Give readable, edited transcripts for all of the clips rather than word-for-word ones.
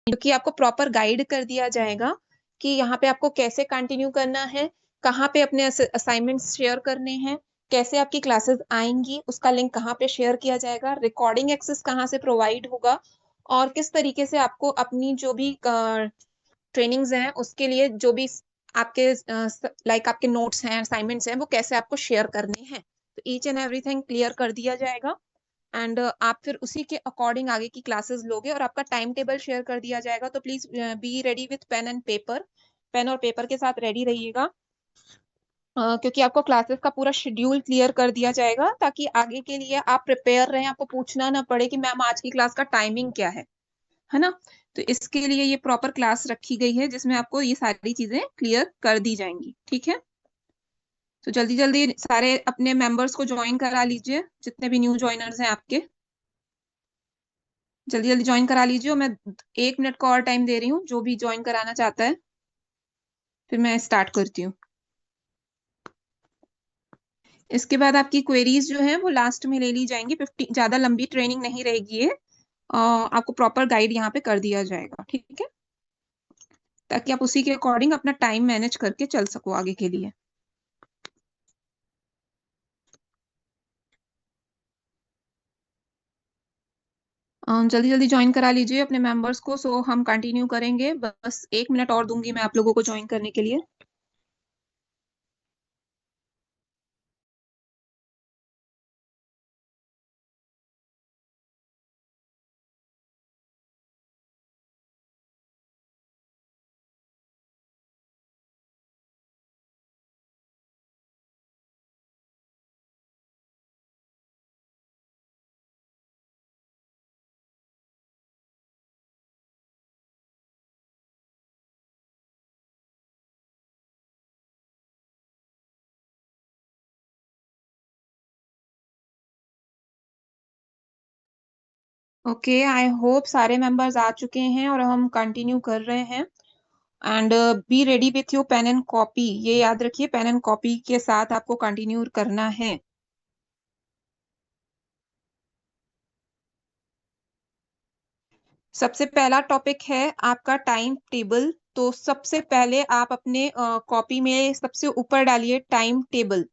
क्योंकि आपको proper guide कर दिया जाएगा कि यहाँ पे आपको कैसे कंटिन्यू करना है, कहाँ पे अपने असाइनमेंट्स शेयर करने हैं, कैसे आपकी क्लासेस आएंगी, उसका लिंक कहाँ पे शेयर किया जाएगा, रिकॉर्डिंग एक्सेस कहाँ से प्रोवाइड होगा, और किस तरीके से आपको अपनी जो भी ट्रेनिंग्स हैं उसके लिए जो भी आपके लाइक आपके नोट्स हैं, असाइनमेंट्स हैं, वो कैसे आपको शेयर करने हैं। तो ईच एंड एवरीथिंग क्लियर कर दिया जाएगा एंड आप फिर उसी के अकॉर्डिंग आगे की क्लासेस लोगे और आपका टाइम टेबल शेयर कर दिया जाएगा। तो please be ready with pen and paper, pen और पेपर के साथ रेडी रहिएगा, क्योंकि आपको क्लासेस का पूरा शेड्यूल क्लियर कर दिया जाएगा ताकि आगे के लिए आप प्रिपेयर रहें, आपको पूछना ना पड़े कि मैम आज की क्लास का टाइमिंग क्या है ना। तो इसके लिए ये प्रॉपर क्लास रखी गई है जिसमें आपको ये सारी चीजें क्लियर कर दी जाएंगी, ठीक है। तो जल्दी जल्दी सारे अपने मेंबर्स को ज्वाइन करा लीजिए, जितने भी न्यू ज्वाइनर्स हैं आपके, जल्दी जल्दी ज्वाइन करा लीजिए। और मैं 1 मिनट का और टाइम दे रही हूँ, जो भी ज्वाइन कराना चाहता है, फिर मैं स्टार्ट करती हूँ। इसके बाद आपकी क्वेरीज जो है वो लास्ट में ले ली जाएंगी। 50 ज्यादा लंबी ट्रेनिंग नहीं रहेगी ये, आपको प्रॉपर गाइड यहाँ पे कर दिया जाएगा, ठीक है, ताकि आप उसी के अकॉर्डिंग अपना टाइम मैनेज करके चल सको आगे के लिए। जल्दी जल्दी ज्वाइन करा लीजिए अपने मेंबर्स को। सो हम कंटिन्यू करेंगे, बस 1 मिनट और दूंगी मैं आप लोगों को ज्वाइन करने के लिए। ओके, आई होप सारे मेंबर्स आ चुके हैं और हम कंटिन्यू कर रहे हैं। And be ready with your pen and copy, ये याद रखिए पेन एंड कॉपी के साथ आपको कंटिन्यू करना है। सबसे पहला टॉपिक है आपका टाइम टेबल। तो सबसे पहले आप अपने कॉपी में सबसे ऊपर डालिए टाइम टेबल।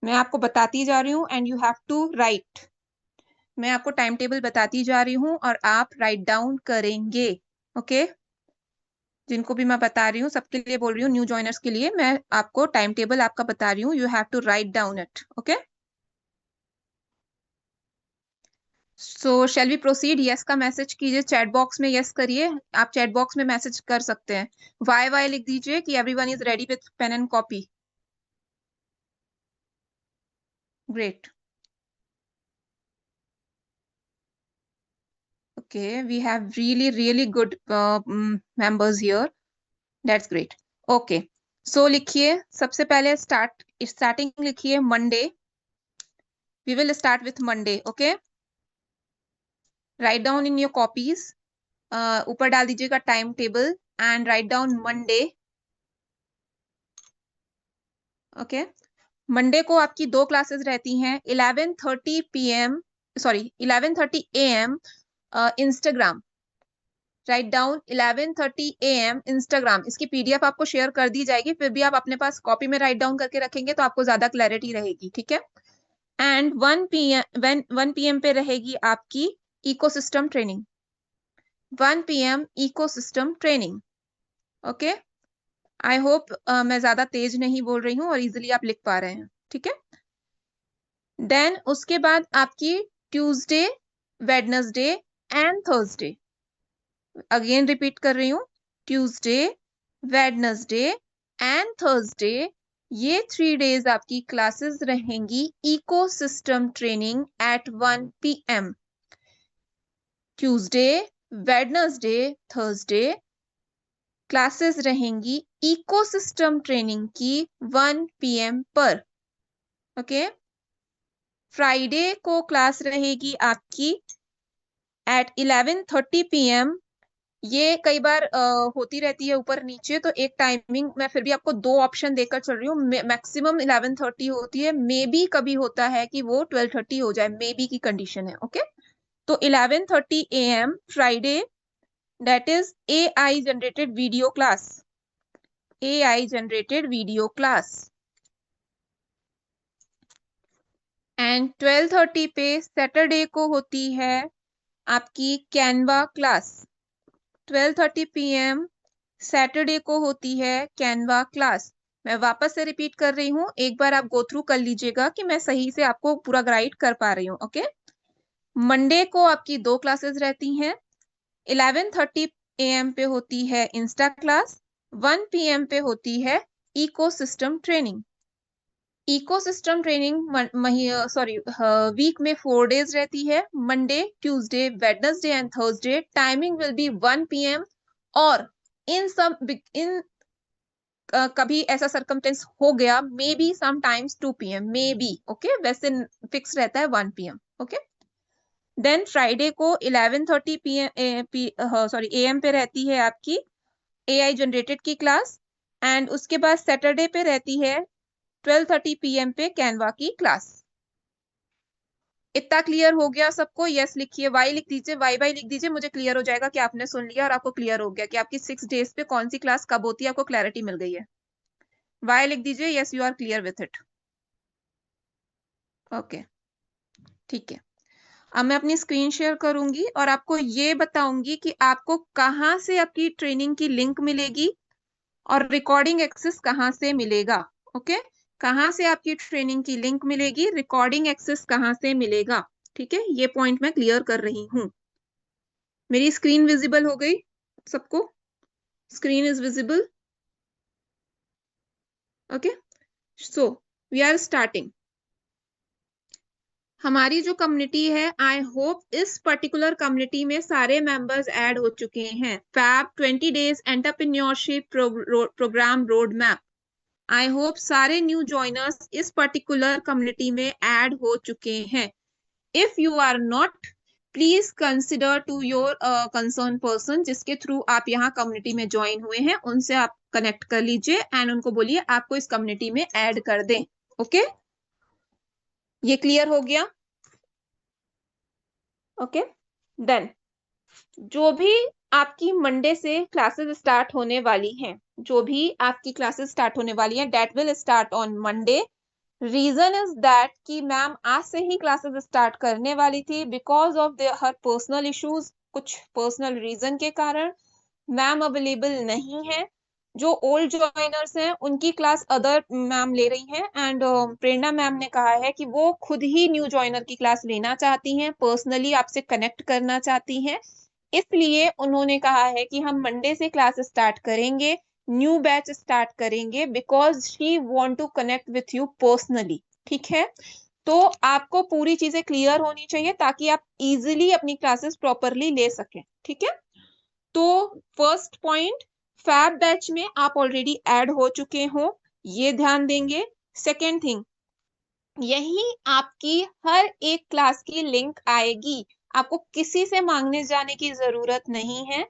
मैं आपको बताती जा रही हूँ and you have to write. मैं आपको टाइम टेबल बताती जा रही हूँ और आप राइट डाउन करेंगे, ओके। जिनको भी मैं बता रही हूँ सबके लिए बोल रही हूँ, न्यू ज्वाइनर्स के लिए मैं आपको टाइम टेबल आपका बता रही हूँ, you have to write down it, okay. So shall we proceed? Yes का मैसेज कीजिए चैट बॉक्स में, यस करिए। आप चैट बॉक्स में मैसेज कर सकते हैं, वाई वाई लिख दीजिए कि everyone is ready with pen and copy. Great, okay, we have really good members here, that's great. Okay, so लिखिए सबसे पहले स्टार्टिंग लिखिए Monday. we will start with Monday, okay, write down in your copies, ऊपर डाल दीजिएगा time table and write down Monday, okay. Monday को आपकी 2 classes रहती हैं, 11:30 PM, sorry 11:30 AM Instagram. Write down 11:30 AM Instagram. इसकी PDF आपको शेयर कर दी जाएगी, फिर भी आप अपने पास कॉपी में राइट डाउन करके रखेंगे तो आपको ज्यादा क्लैरिटी रहेगी, ठीक है। एंड 1 PM पे रहेगी आपकी ecosystem training, 1 PM ecosystem training, okay. I hope मैं ज्यादा तेज नहीं बोल रही हूँ और इजिली आप लिख पा रहे हैं, ठीक है। देन उसके बाद आपकी Tuesday, Wednesday and Thursday, again repeat कर रही हूँ, ट्यूसडे, वेडनेसडे एंड थर्सडे, ये 3 डेज आपकी क्लासेस रहेंगी ecosystem training at 1 PM। Tuesday, Wednesday, Thursday classes रहेंगी इकोसिस्टम ट्रेनिंग की 1 PM पर, ओके। फ्राइडे को क्लास रहेगी आपकी एट 11:30 PM। ये कई बार होती रहती है ऊपर नीचे, तो एक टाइमिंग मैं फिर भी आपको 2 ऑप्शन देकर चल रही हूँ। मैक्सिमम 11:30 होती है, मे बी कभी होता है कि वो 12:30 हो जाए, मे बी की कंडीशन है, ओके। तो 11:30 AM Friday that is AI generated video class. AI generated video class. And 12:30 पे सैटरडे को होती है आपकी कैनवा क्लास। 12:30 PM सैटरडे को होती है कैनवा क्लास। मैं वापस से रिपीट कर रही हूँ, एक बार आप गो थ्रू कर लीजिएगा कि मैं सही से आपको पूरा गाइड कर पा रही हूँ। ओके, मंडे को आपकी 2 क्लासेस रहती हैं। 11:30 AM पे होती है इंस्टा क्लास। 1 PM पे होती है ecosystem training. Ecosystem training week में 4 डेज रहती है, Monday, Tuesday, Wednesday and Thursday. Timing will be 1 PM और इन कभी ऐसा सर्कमटेंस हो गया may be sometimes 2 PM may be. Okay, वैसे फिक्स रहता है 1 PM। ओके, देन फ्राइडे को 11:30 AM पे रहती है आपकी AI जनरेटेड की क्लास एंड उसके बाद सैटरडे पे रहती है 12:30 PM पे कैनवा की क्लास। इतना क्लियर हो गया सबको? यस लिखिए, वाई लिख दीजिए, वाई लिख दीजिए, मुझे क्लियर हो जाएगा कि आपने सुन लिया और आपको क्लियर हो गया कि आपकी 6 डेज पे कौन सी क्लास कब होती है, आपको क्लैरिटी मिल गई है। वाई लिख दीजिए, yes you are clear with it. Okay, ठीक है। अब मैं अपनी स्क्रीन शेयर करूंगी और आपको ये बताऊंगी कि आपको कहाँ से आपकी ट्रेनिंग की लिंक मिलेगी और रिकॉर्डिंग एक्सेस कहाँ से मिलेगा। ओके, कहाँ से आपकी ट्रेनिंग की लिंक मिलेगी, रिकॉर्डिंग एक्सेस कहाँ से मिलेगा। ठीक है, ये पॉइंट मैं क्लियर कर रही हूँ। मेरी स्क्रीन विजिबल हो गई सबको? Screen is visible? Okay, so we are starting. हमारी जो कम्युनिटी है, आई होप इस पर्टिकुलर कम्युनिटी में सारे मेंबर्स ऐड हो चुके हैं। Fab 20 days entrepreneurship program road map. I hope सारे न्यू जॉइनर्स इस पर्टिकुलर कम्युनिटी में ऐड हो चुके हैं। If you are not, please consider to your concern person जिसके थ्रू आप यहाँ कम्युनिटी में ज्वाइन हुए हैं, उनसे आप कनेक्ट कर लीजिए एंड उनको बोलिए आपको इस कम्युनिटी में ऐड कर दें। ओके, ये क्लियर हो गया? ओके, देन जो भी आपकी मंडे से क्लासेस स्टार्ट होने वाली हैं, जो भी आपकी क्लासेस स्टार्ट होने वाली हैं, date will start on Monday. Reason is that कि मैम आज से ही क्लासेस स्टार्ट करने वाली थी because of her personal issues, कुछ पर्सनल रीजन के कारण मैम अवेलेबल नहीं है। जो ओल्ड ज्वाइनर्स हैं उनकी क्लास अदर मैम ले रही हैं एंड प्रेरणा मैम ने कहा है कि वो खुद ही न्यू ज्वाइनर की क्लास लेना चाहती हैं, पर्सनली आपसे कनेक्ट करना चाहती हैं। इसलिए उन्होंने कहा है कि हम मंडे से क्लास स्टार्ट करेंगे, न्यू बैच स्टार्ट करेंगे because she want to connect with you personally. ठीक है, तो आपको पूरी चीजें क्लियर होनी चाहिए ताकि आप इजीली अपनी क्लासेस प्रॉपरली ले सकें। ठीक है, तो फर्स्ट पॉइंट, फैब बैच में आप ऑलरेडी ऐड हो चुके हो, ये ध्यान देंगे। सेकेंड थिंग, यही आपकी हर एक क्लास की लिंक आएगी, आपको किसी से मांगने जाने की जरूरत नहीं है।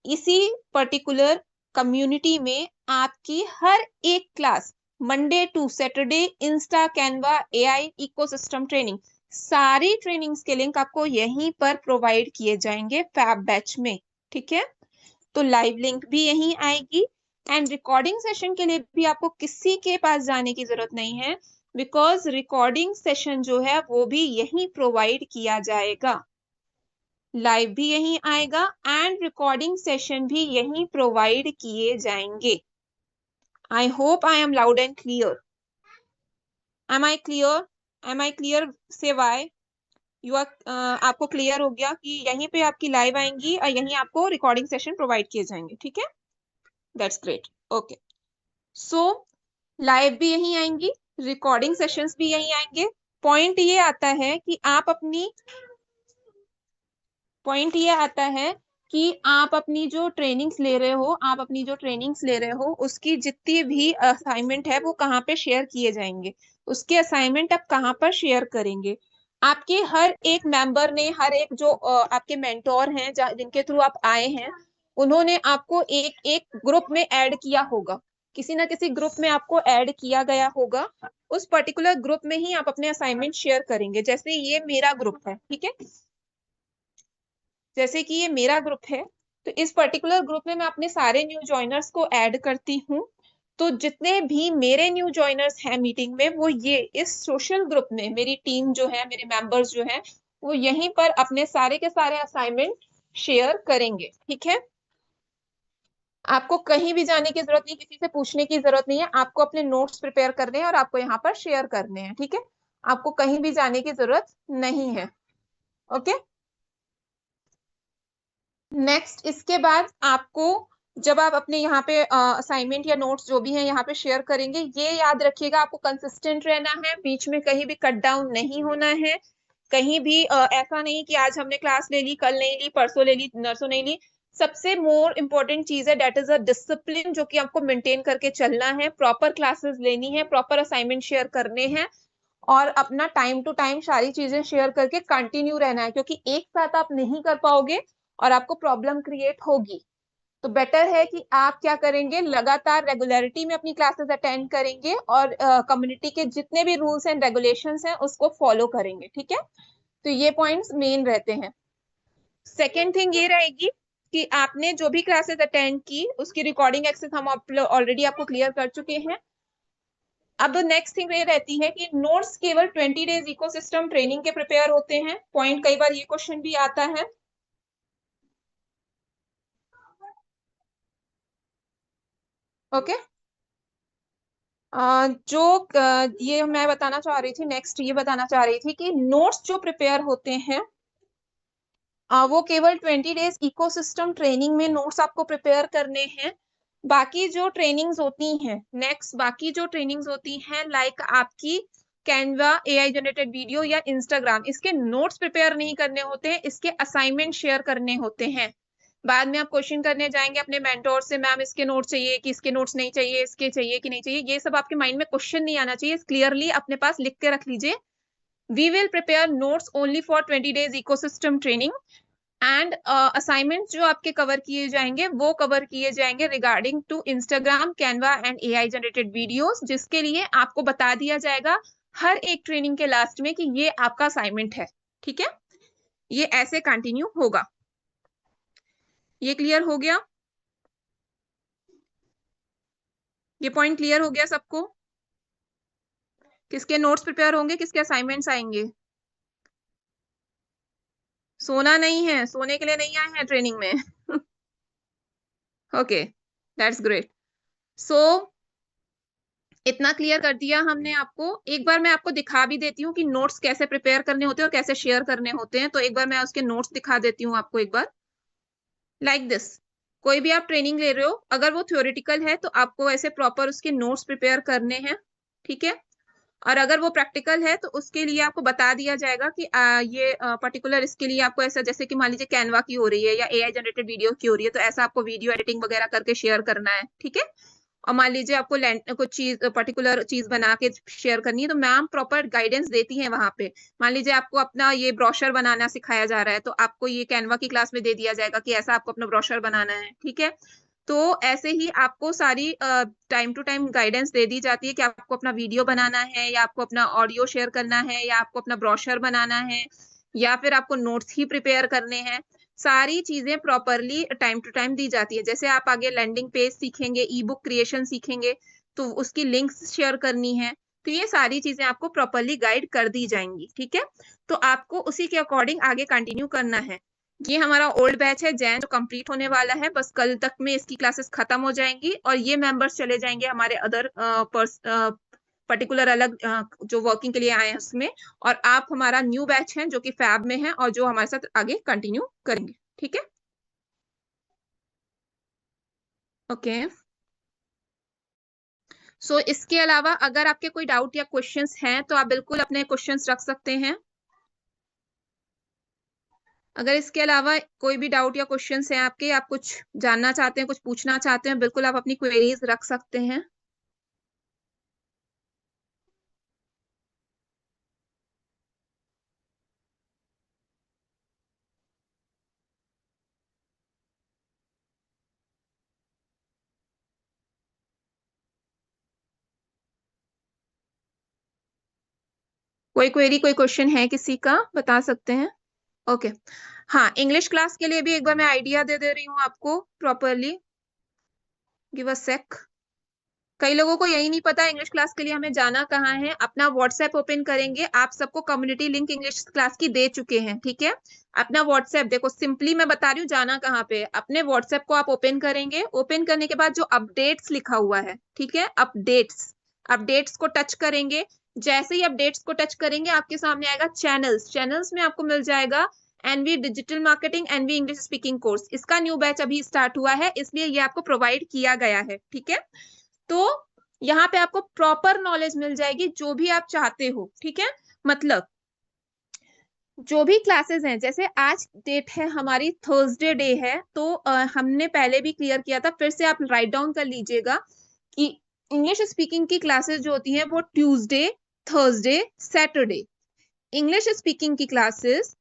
इसी पर्टिकुलर कम्युनिटी में आपकी हर एक class Monday to Saturday Insta, Canva, AI, ecosystem training, सारी ट्रेनिंग्स के लिंक आपको यहीं पर प्रोवाइड किए जाएंगे फैब बैच में। ठीक है, तो लाइव लिंक भी यहीं आएगी एंड रिकॉर्डिंग सेशन के लिए भी आपको किसी के पास जाने की जरूरत नहीं है बिकॉज रिकॉर्डिंग सेशन जो है वो भी यहीं प्रोवाइड किया जाएगा। लाइव भी यहीं आएगा एंड रिकॉर्डिंग सेशन भी यहीं प्रोवाइड किए जाएंगे। I hope I am loud and clear. Am I clear? Am I clear से वाई यू आर, आपको क्लियर हो गया कि यहीं पे आपकी लाइव आएंगी और यहीं आपको रिकॉर्डिंग सेशन प्रोवाइड किए जाएंगे। ठीक है, that's great. Okay, so live भी यहीं आएंगी, रिकॉर्डिंग सेशंस भी यहीं आएंगे। पॉइंट ये आता है कि आप अपनी पॉइंट ये आता है कि आप अपनी जो ट्रेनिंग्स ले रहे हो, आप अपनी जो ट्रेनिंग्स ले रहे हो उसकी जितनी भी असाइनमेंट है वो कहाँ पे शेयर किए जाएंगे, उसके असाइनमेंट आप कहाँ पर शेयर करेंगे। आपके हर एक मेंबर ने, हर एक जो आपके मेंटोर हैं जिनके थ्रू आप आए हैं, उन्होंने आपको एक एक ग्रुप में ऐड किया होगा, किसी ना किसी ग्रुप में आपको ऐड किया गया होगा। उस पर्टिकुलर ग्रुप में ही आप अपने असाइनमेंट शेयर करेंगे। जैसे ये मेरा ग्रुप है, ठीक है, जैसे कि ये मेरा ग्रुप है, तो इस पर्टिकुलर ग्रुप में मैं अपने सारे न्यू ज्वाइनर्स को ऐड करती हूँ। तो जितने भी मेरे न्यू ज्वाइनर्स हैं मीटिंग में, वो ये इस सोशल ग्रुप में मेरी टीम जो है, मेरे मेंबर्स जो हैं, वो यहीं पर अपने सारे के सारे असाइनमेंट शेयर करेंगे। ठीक है, आपको कहीं भी जाने की जरूरत नहीं, किसी से पूछने की जरूरत नहीं है। आपको अपने नोट्स प्रिपेयर करने हैं और आपको यहाँ पर शेयर करने हैं। ठीक है, आपको कहीं भी जाने की जरूरत नहीं है। ओके, नेक्स्ट इसके बाद आपको, जब आप अपने यहाँ पे असाइनमेंट या नोट्स जो भी हैं यहाँ पे शेयर करेंगे, ये याद रखिएगा आपको कंसिस्टेंट रहना है, बीच में कहीं भी कट डाउन नहीं होना है। कहीं भी ऐसा नहीं कि आज हमने क्लास ले ली, कल नहीं ली, परसों ले ली, नरसों नहीं ली। सबसे मोर इम्पोर्टेंट चीज है दैट इज अ डिसिप्लिन, जो कि आपको मेंटेन करके चलना है। प्रॉपर क्लासेस लेनी है, प्रॉपर असाइनमेंट शेयर करने हैं और अपना टाइम टू टाइम सारी चीजें शेयर करके कंटिन्यू रहना है, क्योंकि एक साथ आप नहीं कर पाओगे और आपको प्रॉब्लम क्रिएट होगी। तो बेटर है कि आप क्या करेंगे, लगातार रेगुलरिटी में अपनी क्लासेस अटेंड करेंगे और कम्युनिटी के जितने भी रूल्स एंड रेगुलेशंस हैं उसको फॉलो करेंगे। ठीक है, तो ये पॉइंट्स मेन रहते हैं। सेकेंड थिंग ये रहेगी कि आपने जो भी क्लासेस अटेंड की उसकी रिकॉर्डिंग एक्सेस हम ऑलरेडी आपको क्लियर कर चुके हैं। अब नेक्स्ट थिंग ये रहती है कि नोट्स केवल 20 डेज इकोसिस्टम ट्रेनिंग के प्रिपेयर होते हैं। पॉइंट कई बार ये क्वेश्चन भी आता है। ओके, जो ये मैं बताना चाह रही थी, नेक्स्ट ये बताना चाह रही थी कि नोट्स जो प्रिपेयर होते हैं वो केवल 20 डेज इकोसिस्टम ट्रेनिंग में नोट्स आपको प्रिपेयर करने हैं। बाकी जो ट्रेनिंग्स होती हैं, नेक्स्ट बाकी जो ट्रेनिंग्स होती हैं लाइक आपकी कैनवा, एआई जनरेटेड वीडियो या इंस्टाग्राम, इसके नोट्स प्रिपेयर नहीं करने होते हैं, इसके असाइनमेंट शेयर करने होते हैं। बाद में आप क्वेश्चन करने जाएंगे अपने मेंटोर से, मैम इसके नोट्स चाहिए कि इसके नोट्स नहीं चाहिए, इसके चाहिए कि नहीं चाहिए, ये सब आपके माइंड में क्वेश्चन नहीं आना चाहिए। क्लियरली अपने पास लिख के रख लीजिए, we will prepare notes only for 20 days ecosystem training and assignments जो आपके कवर किए जाएंगे वो कवर किए जाएंगे regarding to Instagram, Canva and AI generated videos, जिसके लिए आपको बता दिया जाएगा हर एक ट्रेनिंग के लास्ट में कि ये आपका असाइनमेंट है। ठीक है, ये ऐसे कंटिन्यू होगा। ये क्लियर हो गया? ये पॉइंट क्लियर हो गया सबको? किसके नोट्स प्रिपेयर होंगे, किसके असाइनमेंट्स आएंगे? सोना नहीं है, सोने के लिए नहीं आए हैं ट्रेनिंग में। Okay, that's great. सो इतना क्लियर कर दिया हमने आपको। एक बार मैं आपको दिखा भी देती हूँ कि नोट्स कैसे प्रिपेयर करने होते हैं और कैसे शेयर करने होते हैं। तो एक बार मैं उसके नोट्स दिखा देती हूँ आपको एक बार, लाइक दिस। कोई भी आप ट्रेनिंग ले रहे हो, अगर वो थ्योरेटिकल है तो आपको ऐसे प्रॉपर उसके नोट्स प्रिपेयर करने हैं। ठीक है, और अगर वो प्रैक्टिकल है तो उसके लिए आपको बता दिया जाएगा कि ये पर्टिकुलर इसके लिए आपको ऐसा, जैसे कि मान लीजिए कैनवा की हो रही है या एआई जनरेटेड वीडियो की हो रही है, तो ऐसा आपको वीडियो एडिटिंग वगैरह करके शेयर करना है। ठीक है, और मान लीजिए आपको कुछ चीज, पर्टिकुलर चीज बना के शेयर करनी है, तो मैम प्रॉपर गाइडेंस देती है वहां पे। मान लीजिए आपको अपना ये ब्रोशर बनाना सिखाया जा रहा है, तो आपको ये कैनवा की क्लास में दे दिया जाएगा कि ऐसा आपको अपना ब्रोशर बनाना है। ठीक है, तो ऐसे ही आपको सारी टाइम टू टाइम गाइडेंस दे दी जाती है कि आपको अपना वीडियो बनाना है या आपको अपना ऑडियो शेयर करना है या आपको अपना ब्रोशर बनाना है या फिर आपको नोट्स ही प्रिपेयर करने हैं। सारी चीजें प्रॉपरली टाइम टू टाइम दी जाती है। जैसे आप आगे लैंडिंग पेज सीखेंगे, ई बुक क्रिएशन सीखेंगे, तो उसकी लिंक्स शेयर करनी है। तो ये सारी चीजें आपको प्रॉपरली गाइड कर दी जाएंगी। ठीक है, तो आपको उसी के अकॉर्डिंग आगे कंटिन्यू करना है। ये हमारा ओल्ड बैच है जैन, जो कंप्लीट होने वाला है, बस कल तक में इसकी क्लासेस खत्म हो जाएंगी और ये मेंबर्स चले जाएंगे हमारे अदर पर्टिकुलर अलग जो वर्किंग के लिए आए हैं उसमें। और आप हमारा न्यू बैच हैं जो कि फैब में है और जो हमारे साथ आगे कंटिन्यू करेंगे। ठीक है, ओके। सो इसके अलावा अगर आपके कोई डाउट या क्वेश्चंस हैं तो आप बिल्कुल अपने क्वेश्चंस रख सकते हैं। अगर इसके अलावा कोई भी डाउट या क्वेश्चंस हैं आपके, आप कुछ जानना चाहते हैं, कुछ पूछना चाहते हैं, बिल्कुल आप अपनी क्वेरीज रख सकते हैं। कोई क्वेरी, कोई क्वेश्चन है किसी का, बता सकते हैं। ओके। हाँ, इंग्लिश क्लास के लिए भी एक बार मैं आइडिया दे रही हूँ आपको प्रॉपरली। गिव अ सेक। कई लोगों को यही नहीं पता इंग्लिश क्लास के लिए हमें जाना कहाँ है। अपना व्हाट्सएप ओपन करेंगे, आप सबको कम्युनिटी लिंक इंग्लिश क्लास की दे चुके हैं, ठीक है। अपना व्हाट्सएप देखो, सिंपली मैं बता रही हूँ जाना कहाँ पे। अपने व्हाट्सएप को आप ओपन करेंगे, ओपन करने के बाद जो अपडेट्स लिखा हुआ है, ठीक है, अपडेट्स, अपडेट्स को टच करेंगे। जैसे ही अपडेट्स को टच करेंगे आपके सामने आएगा चैनल्स। चैनल्स में आपको मिल जाएगा NV digital marketing, NV English speaking course. इसका न्यू बैच अभी स्टार्ट हुआ है, इसलिए ये आपको प्रोवाइड किया गया है, ठीक है। तो यहाँ पे आपको प्रॉपर नॉलेज मिल जाएगी जो भी आप चाहते हो, ठीक है। मतलब जो भी क्लासेस हैं, जैसे आज डेट है हमारी, थर्सडे डे है, तो हमने पहले भी क्लियर किया था, फिर से आप राइट डाउन कर लीजिएगा कि इंग्लिश स्पीकिंग की क्लासेस जो होती हैं वो Tuesday, Thursday, Saturday. English speaking की classes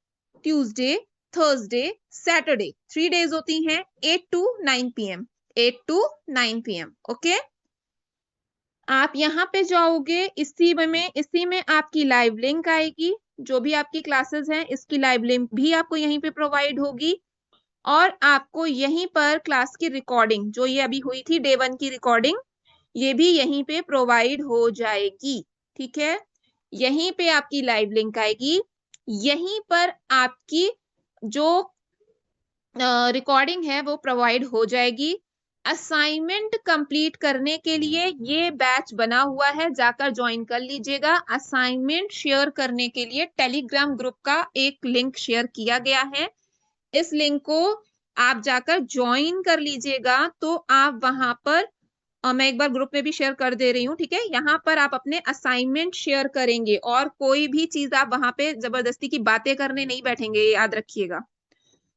Tuesday, Thursday, Saturday, 3 days होती हैं, 8 to 9 PM, 8 to 9 PM, okay. आप यहाँ पे जाओगे, इसी में आपकी लाइव लिंक आएगी। जो भी आपकी क्लासेस हैं इसकी लाइव लिंक भी आपको यहीं पे प्रोवाइड होगी। और आपको यहीं पर क्लास की रिकॉर्डिंग, जो ये अभी हुई थी डे 1 की रिकॉर्डिंग, ये भी यहीं पे प्रोवाइड हो जाएगी, ठीक है। यहीं पे आपकी लाइव लिंक आएगी, यहीं पर आपकी जो रिकॉर्डिंग है वो प्रोवाइड हो जाएगी। असाइनमेंट कंप्लीट करने के लिए ये बैच बना हुआ है, जाकर ज्वाइन कर लीजिएगा। असाइनमेंट शेयर करने के लिए टेलीग्राम ग्रुप का एक लिंक शेयर किया गया है, इस लिंक को आप जाकर ज्वाइन कर लीजिएगा। तो आप वहां पर मैं एक बार ग्रुप में भी शेयर कर दे रही हूँ, ठीक है। यहाँ पर आप अपने असाइनमेंट शेयर करेंगे और कोई भी चीज आप वहां पे जबरदस्ती की बातें करने नहीं बैठेंगे, ये याद रखिएगा।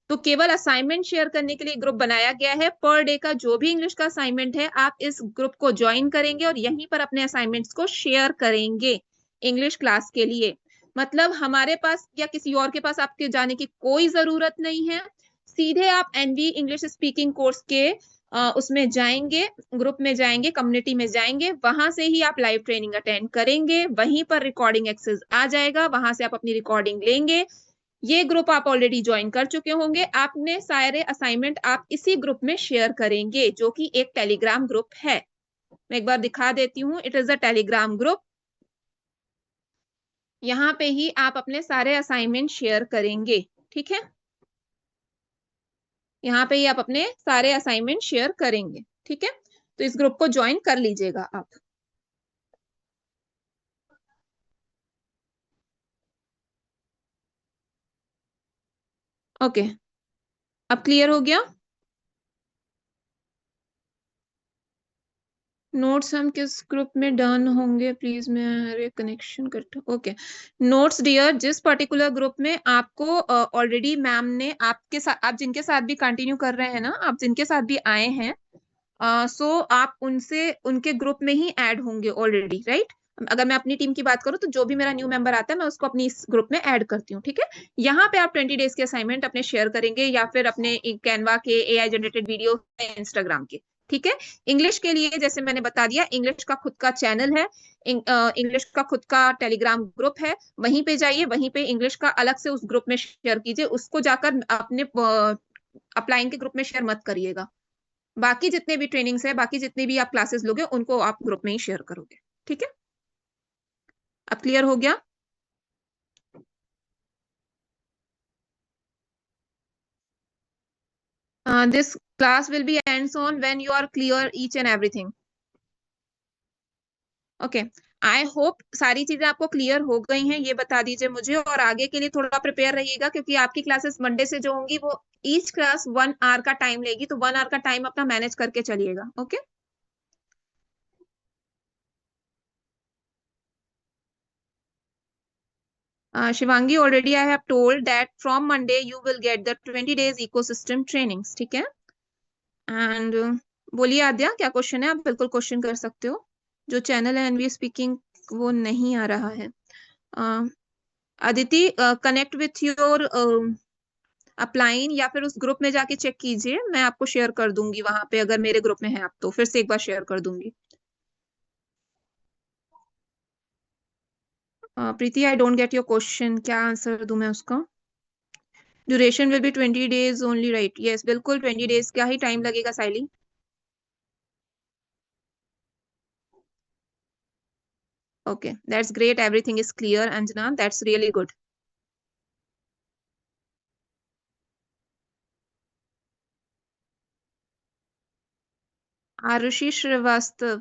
तो केवल असाइनमेंट शेयर करने के लिए ग्रुप बनाया गया है। पर डे का जो भी इंग्लिश का असाइनमेंट है आप इस ग्रुप को ज्वाइन करेंगे और यहीं पर अपने असाइनमेंट्स को शेयर करेंगे इंग्लिश क्लास के लिए। मतलब हमारे पास या किसी और के पास आपके जाने की कोई जरूरत नहीं है। सीधे आप एनवी इंग्लिश स्पीकिंग कोर्स के उसमें जाएंगे, ग्रुप में जाएंगे, कम्युनिटी में जाएंगे, वहां से ही आप लाइव ट्रेनिंग अटेंड करेंगे। वहीं पर रिकॉर्डिंग एक्सेस आ जाएगा, वहां से आप अपनी रिकॉर्डिंग लेंगे। ये ग्रुप आप ऑलरेडी ज्वाइन कर चुके होंगे। आपने सारे असाइनमेंट आप इसी ग्रुप में शेयर करेंगे, जो कि एक टेलीग्राम ग्रुप है। मैं एक बार दिखा देती हूँ, it is a Telegram group. यहाँ पे ही आप अपने सारे असाइनमेंट शेयर करेंगे, ठीक है। यहाँ पे ही आप अपने सारे असाइनमेंट शेयर करेंगे, ठीक है। तो इस ग्रुप को ज्वाइन कर लीजिएगा आप। ओके, अब क्लियर हो गया। नोट्स हम किस ग्रुप में डन होंगे, प्लीज मेरे connection cut. Okay, notes dear, जिस पर्टिकुलर ग्रुप में आपको ऑलरेडी मैम ने आपके साथ, आप जिनके साथ भी कंटिन्यू कर रहे हैं ना, आप जिनके साथ भी आए हैं, सो आप उनसे उनके ग्रुप में ही ऐड होंगे ऑलरेडी, राइट। अगर मैं अपनी टीम की बात करूं तो जो भी मेरा न्यू मेंबर आता है मैं उसको अपनी इस ग्रुप में ऐड करती हूँ, ठीक है। यहाँ पे आप 20 डेज के असाइनमेंट अपने शेयर करेंगे या फिर अपने कैनवा के एआई जनरेटेड वीडियो, इंस्टाग्राम के, ठीक है। इंग्लिश के लिए जैसे मैंने बता दिया, इंग्लिश का खुद का चैनल है, इंग्लिश का खुद का टेलीग्राम ग्रुप है, वहीं पे जाइए, वहीं पे इंग्लिश का अलग से उस ग्रुप में शेयर कीजिए, उसको जाकर अपने अपलाइन के ग्रुप में शेयर मत करिएगा। बाकी जितने भी ट्रेनिंग्स है, बाकी जितने भी आप क्लासेस लोगे उनको आप ग्रुप में ही शेयर करोगे, ठीक है। अब क्लियर हो गया। This class will be ends on when you are clear each and everything. Okay, I hope सारी चीजें आपको क्लियर हो गई हैं, ये बता दीजिए मुझे। और आगे के लिए थोड़ा प्रिपेयर रहिएगा, क्योंकि आपकी क्लासेस मंडे से जो होंगी वो ईच क्लास 1 आवर का टाइम लेगी, तो 1 आवर का टाइम अपना मैनेज करके चलिएगा, okay. Shivangi, already I have told that from Monday you will get the 20 days ecosystem trainings, ठीक है। एंड बोलिए आद्या, क्या क्वेश्चन है? आप बिल्कुल क्वेश्चन कर सकते हो। जो चैनल है एनवी स्पीकिंग वो नहीं आ रहा है। Aditi, connect with your upline या फिर उस ग्रुप में जाके चेक कीजिए, मैं आपको शेयर कर दूंगी वहां पे। अगर मेरे ग्रुप में है आप तो फिर से एक बार शेयर कर दूंगी। Preeti, I don't get your question, क्या आंसर दूं मैं उसका? Duration will be 20 days only, right? Yes, बिल्कुल 20 days का ही टाइम लगेगा Saili. Okay, that's great, everything is clear Anjana, that's really good. Aarushi Shrivastava,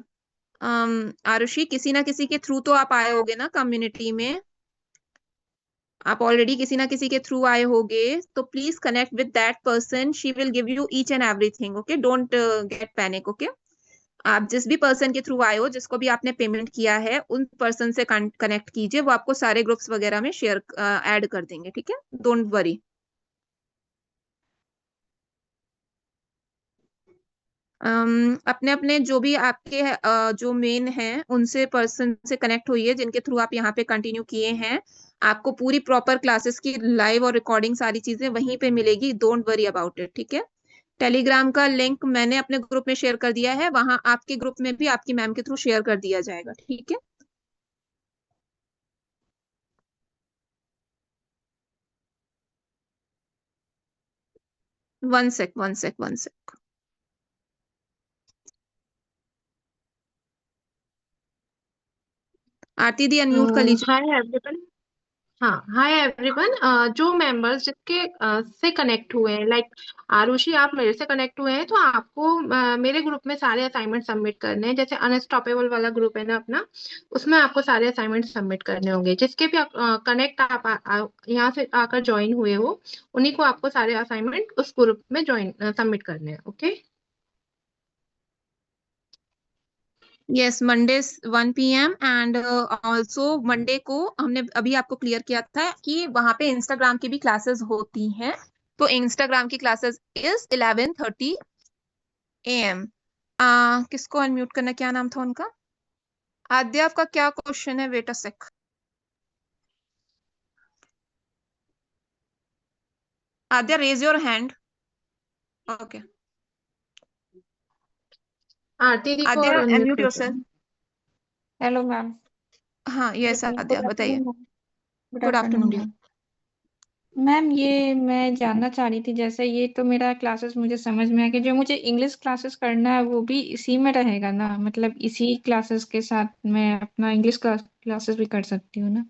Aarushi किसी ना किसी के थ्रू तो आप आए होगे ना कम्युनिटी में, आप ऑलरेडी किसी ना किसी के थ्रू आए होगे, तो please connect with that person, she will give you each and everything. Okay, don't get panic. Okay, आप जिस भी पर्सन के थ्रू आए हो, जिसको भी आपने पेमेंट किया है, उन पर्सन से कनेक्ट कीजिए, वो आपको सारे ग्रुप्स वगैरह में शेयर ऐड कर देंगे, ठीक है? Don't worry. अपने अपने जो भी आपके जो मेन हैं, उनसे पर्सन से कनेक्ट होइए जिनके थ्रू आप यहाँ पे कंटिन्यू किए हैं। आपको पूरी प्रॉपर क्लासेस की लाइव और रिकॉर्डिंग सारी चीजें वहीं पे मिलेगी, डोंट वरी अबाउट इट, ठीक है? टेलीग्राम का लिंक मैंने अपने ग्रुप में शेयर कर दिया है, वहां आपके ग्रुप में भी आपकी मैम के थ्रू शेयर कर दिया जाएगा, ठीक है? One sec, one sec, one sec. Aarti दी अनम्यूट कर लीजिए। Hi everyone. हाँ, हाय एवरीवन। जो मेंबर्स जिसके से कनेक्ट हुए हैं, लाइक आरुषि, आप मेरे से कनेक्ट हुए हैं, तो आपको मेरे ग्रुप में सारे असाइनमेंट सबमिट करने हैं। जैसे अनस्टॉपेबल वाला ग्रुप है ना अपना, उसमें आपको सारे असाइनमेंट सबमिट करने होंगे। जिसके भी कनेक्ट आप यहाँ से आकर ज्वाइन हुए हो, उन्हीं को आपको सारे असाइनमेंट उस ग्रुप में ज्वाइन सबमिट करने हैं। Okay. Yes, Monday 1 PM, and also Monday को हमने अभी आपको क्लियर किया था कि वहां पे इंस्टाग्राम की भी क्लासेस होती हैं, तो इंस्टाग्राम की क्लासेस इज 11:30 AM। किसको अनम्यूट करना, क्या नाम था उनका? आद्या, आपका क्या क्वेश्चन है? Wait a sec. Aadya, raise your hand. Okay, Aarti दी को आद्या अनम्यूट अनम्यूट कर योरसेल्फ। दो। Hello ma'am. हाँ, यस आद्या, गुड बताइए। Afternoon ma'am. Good good afternoon afternoon dear. Ma'am. Ma'am, ये मैं जानना चाह रही थी, जैसे ये तो मेरा क्लासेस मुझे समझ में आ गया, जो मुझे इंग्लिश क्लासेस करना है वो भी इसी में रहेगा ना? मतलब इसी क्लासेस के साथ मैं अपना इंग्लिश क्लासेस भी कर सकती हूँ ना?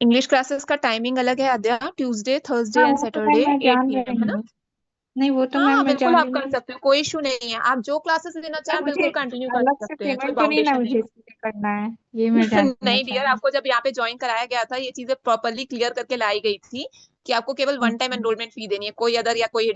इंग्लिश क्लासेस का टाइमिंग अलग है आद्या, ट्यूसडे, थर्सडे हाँ, एंड वो तो मैम सैटरडे मैं 8 जान PM, रही है ना? हूँ। नहीं, वो तो हाँ मैम हाँ, मैं बिल्कुल जान आप रही कर हूँ। सकते हो, कोई इशू नहीं है, आप जो क्लासेस लेना चाहें मुझे बिल्कुल कंटिन्यू कर अलग से सकते हैं, कोई पेमेंट तो नहीं ना बाउंडेशन नहीं मुझे है। इसके लिए करना है? ये मैं जानना नहीं चाह डियर, रही आपको जब यहाँ पे ज्वाइन कराया गया था, ये चीजें प्रॉपरली क्लियर करके लाई गई थी कि आपको केवल हूँ। वन टाइम एनरोलमेंट फी देनी है, कोई अदर या कोई